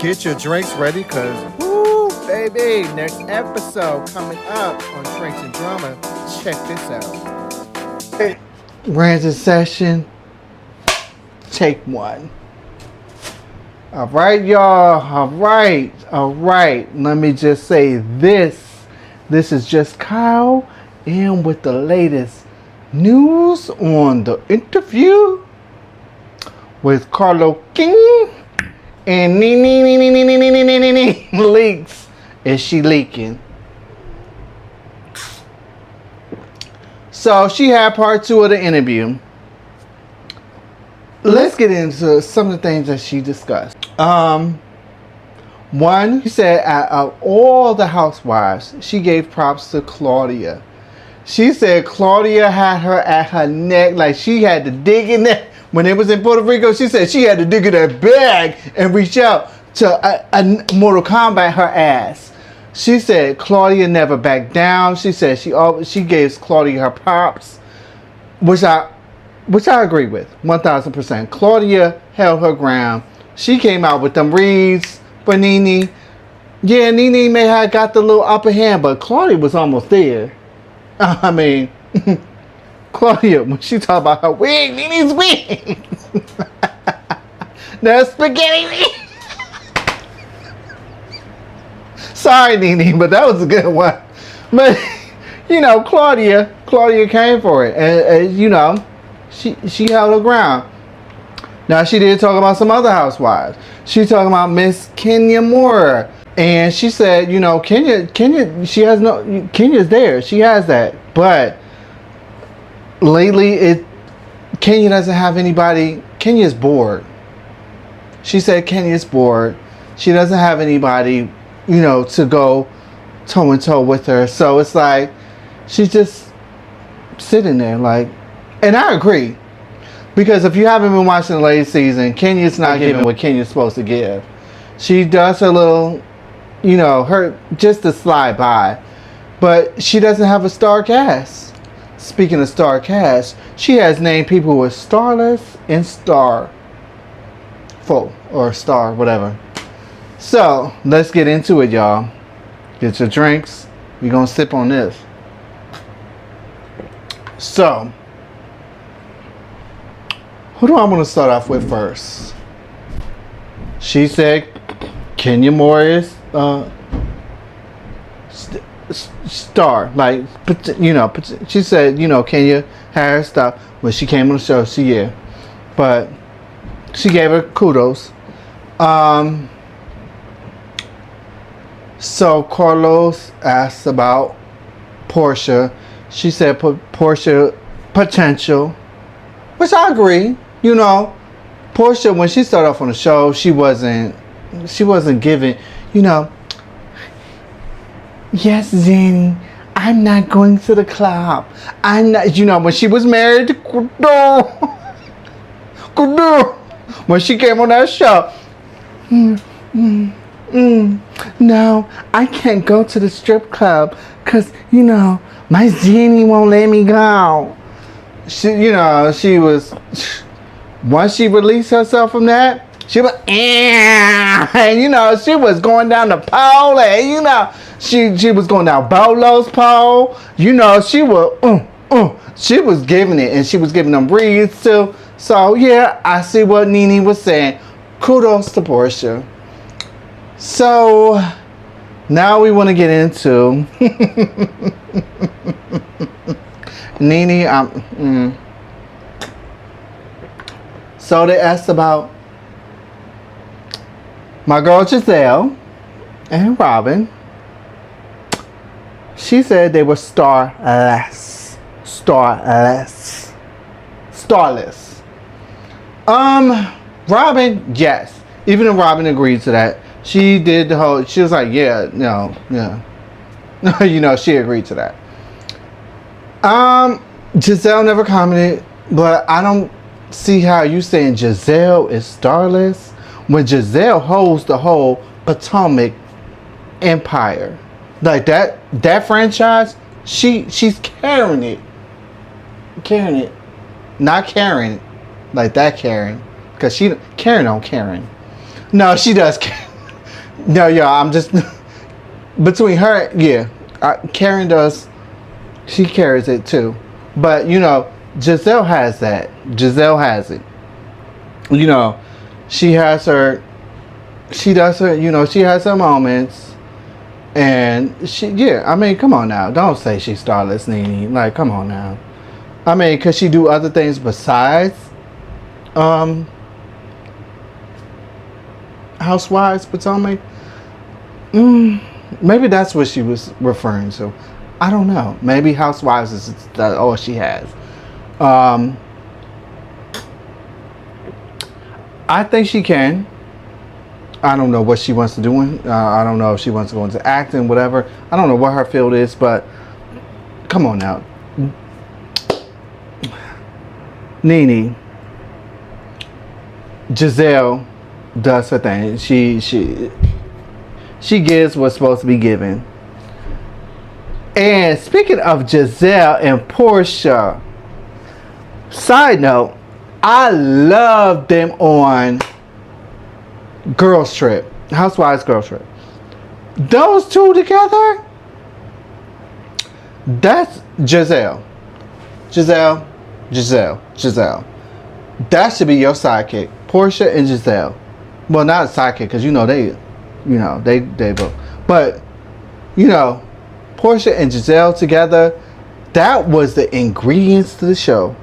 Get your drinks ready, cause woo, baby, next episode coming up on Drinks and Drama. Check this out. Random session, take one. All right, y'all. All right. Let me just say this. This is just Kyle, and with the latest news on the interview with Carlo King and Nene Leakes. Is she leaking? So she had part 2 of the interview. Let's get into some of the things that she discussed. One, he said out of all the housewives, she gave props to Claudia. She said Claudia had her at her neck, like she had to dig in there. When it was in Puerto Rico, she said she had to dig in that bag and reach out to a Mortal Kombat her ass. She said Claudia never backed down. She said she gave Claudia her props, which I agree with 1000%. Claudia held her ground. She came out with them reads for Nene. Yeah, Nene may have got the little upper hand, but Claudia was almost there. I mean, Claudia, when she talked about her wig, Nene's wig. That's spaghetti wig. Sorry, Nene, but that was a good one. But, Claudia came for it. And she held her ground. Now, she did talk about some other housewives. She talking about Miss Kenya Moore. And she said, Kenya, Kenya's there. She has that. But lately, Kenya doesn't have anybody. Kenya's bored. She said Kenya's bored. She doesn't have anybody, to go toe and toe with her. So it's like, she's just sitting there like, and I agree. Because if you haven't been watching the latest season, Kenya's not giving what Kenya's supposed to give. She does her little, her just to slide by. But she doesn't have a star cast. Speaking of star cast, she has named people who are starless and starful. Or star, whatever. So, let's get into it, y'all. Get your drinks. We're going to sip on this. So, who do I want to start off with first? She said Kenya Moore is star. Like, she said, Kenya had her stuff. When she came on the show, but she gave her kudos. So Carlos asked about Portia. She said Portia potential, which I agree. Portia, when she started off on the show, she wasn't giving, yes, Zanny, I'm not going to the club. I'm not, when she was married to Kudu, when she came on that show, no, I can't go to the strip club because, my Zanny won't let me go. She was, once she released herself from that, she was, and she was going down the pole, and she was going down Bolo's pole. She was giving it, and she was giving them reads too. So yeah, I see what Nene was saying. Kudos to Portia. So now we want to get into Nene. So they asked about my girl Giselle and Robin. She said they were starless. Robin, yes. Even if Robin agreed to that, she did the whole. She was like, yeah, no. She agreed to that. Giselle never commented, but I don't see how you saying Giselle is starless when Giselle holds the whole Potomac Empire. Like that franchise, she's carrying it. Not Karen, like that Karen, because Karen don't Karen. No, she does Karen. No, yeah, I'm just between her. Yeah, Karen does. She carries it too, but Giselle has that. Giselle has it. You know, she has her. She does her. She has her moments, and she. Yeah, I mean, come on now. Don't say she's starless, Nene. Like, come on now. I mean, could she do other things besides Housewives Potomac? Maybe that's what she was referring to. I don't know. Maybe Housewives is all she has. I think she can. I don't know what she wants to do. I don't know if she wants to go into acting, whatever. I don't know what her field is, but come on now. Nene, Giselle does her thing. She gives what's supposed to be given. And speaking of Giselle and Portia, side note, I love them on Girls Trip, Housewives Girls Trip. Those two together, that's Giselle. Giselle. That should be your sidekick, Portia and Giselle. Well, not a sidekick, because they both. But Portia and Giselle together, that was the ingredients to the show.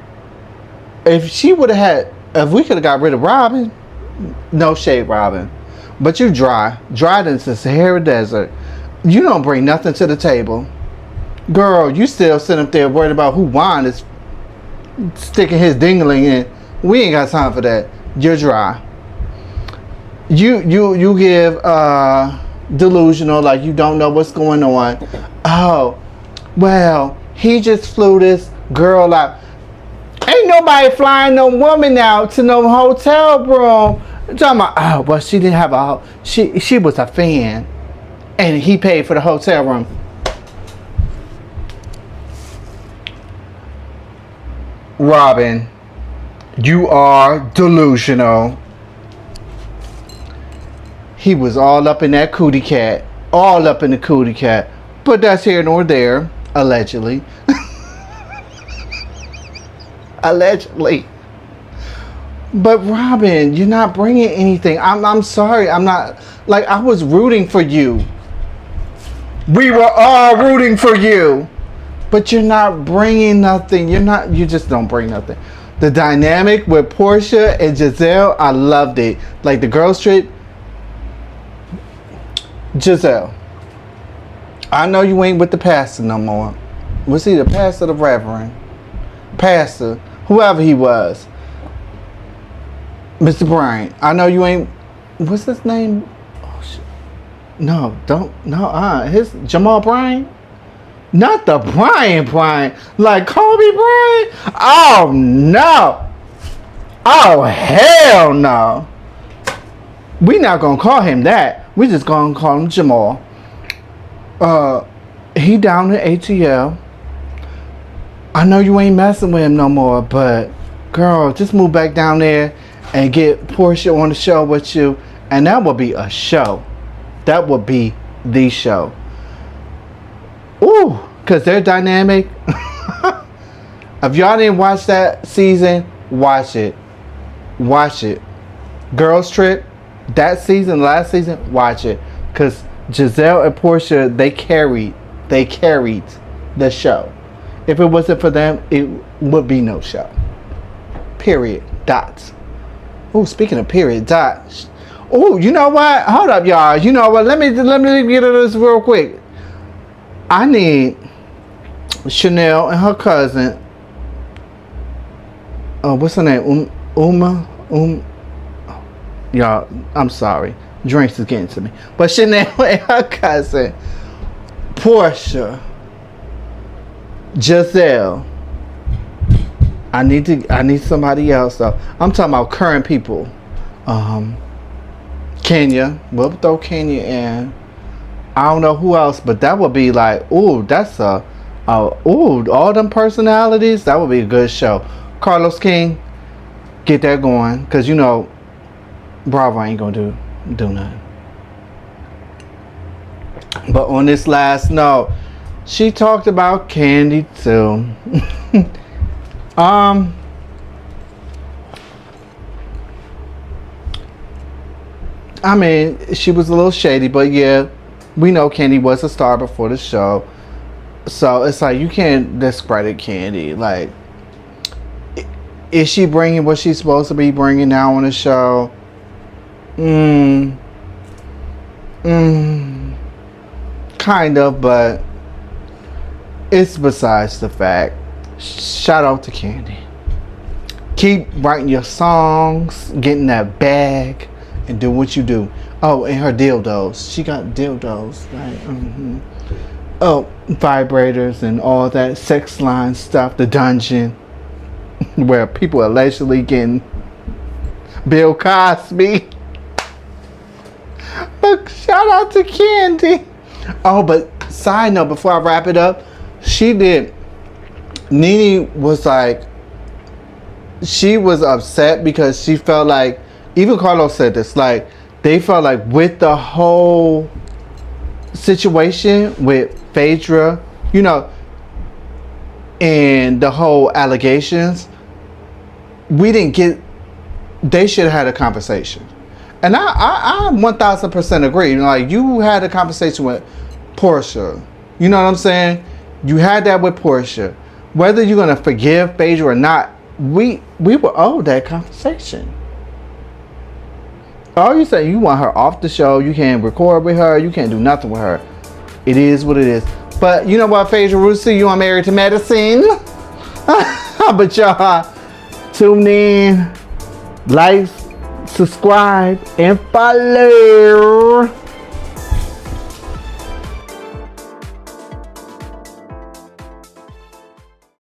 If we could have got rid of Robin, no shade, Robin, but you dried into the Sahara Desert. You don't bring nothing to the table, girl. You still sit up there worried about who Juan is sticking his dingling in. We ain't got time for that. You're dry. You give delusional, like you don't know what's going on. Oh, well, he just flew this girl out. Ain't nobody flying no woman out to no hotel room. I'm talking about, well, she didn't have she was a fan, and he paid for the hotel room. Robin, you are delusional. He was all up in that cootie cat. All up in the cootie cat. But that's here nor there. Allegedly. Allegedly. But Robin, you're not bringing anything. I'm sorry. I'm not. Like, I was rooting for you. We were all rooting for you. But you're not bringing nothing. You just don't bring nothing. The dynamic with Portia and Giselle, I loved it. Like the Girls Trip. Giselle, I know you ain't with the pastor no more. Was he the pastor or the reverend? Pastor, whoever he was. Mr. Bryant, I know you ain't. What's his name? Oh, shit. No, don't. No, his Jamal Bryant? Not the Bryant. Like Kobe Bryant? Oh, no. Oh, hell no. We not gonna call him that. We just gonna call him Jamal. He down in ATL. I know you ain't messing with him no more, but girl, just move back down there and get Portia on the show with you, and that would be a show. That would be the show. Ooh, cause they're dynamic. If y'all didn't watch that season, watch it. Watch it. Girls Trip. That season, last season, watch it. Because Giselle and Portia, they carried the show. If it wasn't for them, it would be no show. Period. Dots. Oh, speaking of period, dots. Oh, you know what? Hold up, y'all. You know what? Let me get into this real quick. I need Chanel and her cousin. What's her name? Uma. Y'all, I'm sorry. Drinks is getting to me. But Chanel and her cousin, Portia, Giselle. I need somebody else though. I'm talking about current people. Kenya. We'll throw Kenya in. I don't know who else, but that would be like, ooh, that's all them personalities. That would be a good show. Carlos King, get that going, cause Bravo ain't gonna do nothing. But on this last note, she talked about Candy too. I mean, she was a little shady, but yeah, we know Candy was a star before the show. So it's like you can't discredit Candy. Like, is she bringing what she's supposed to be bringing now on the show? Kind of, but it's besides the fact. Shout out to Candy. Keep writing your songs, getting that bag, and do what you do. Oh, and her dildos. She got dildos, right? Oh, vibrators and all that sex line stuff. The dungeon where people allegedly getting Bill Cosby. But shout out to Candy. Oh, but side note, before I wrap it up, Nene was like, she was upset because she felt like, even Carlos said this, like, they felt like with the whole situation with Phaedra, you know, and the whole allegations, they should have had a conversation. And I 1000% agree. Like, you had a conversation with Portia. You know what I'm saying? You had that with Portia. Whether you're going to forgive Phaedra or not, we were owed that conversation. All you say, you want her off the show. You can't record with her. You can't do nothing with her. It is what it is. But you know what, Phaedra Russo, you are Married to Medicine. But y'all, tune in, like, subscribe, and follow.